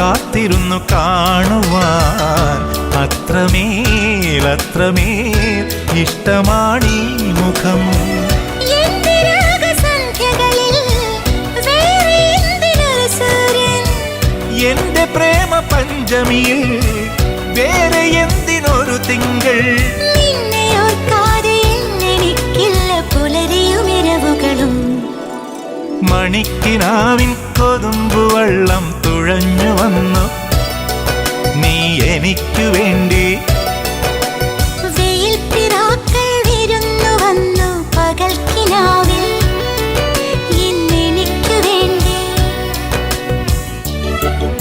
കാത്തിരുന്നു കാണുവാൻ. അത്രമേൽ അത്രമേൽ ഇഷ്ടമാണീ മുഖം. എന്റെ പ്രേമ പഞ്ചമിയിൽ വേറെ എന്തിനൊരു തിങ്കൾ. മണിക്കിനാവിൻ കൊതുമ്പുവെള്ളം തുഴഞ്ഞു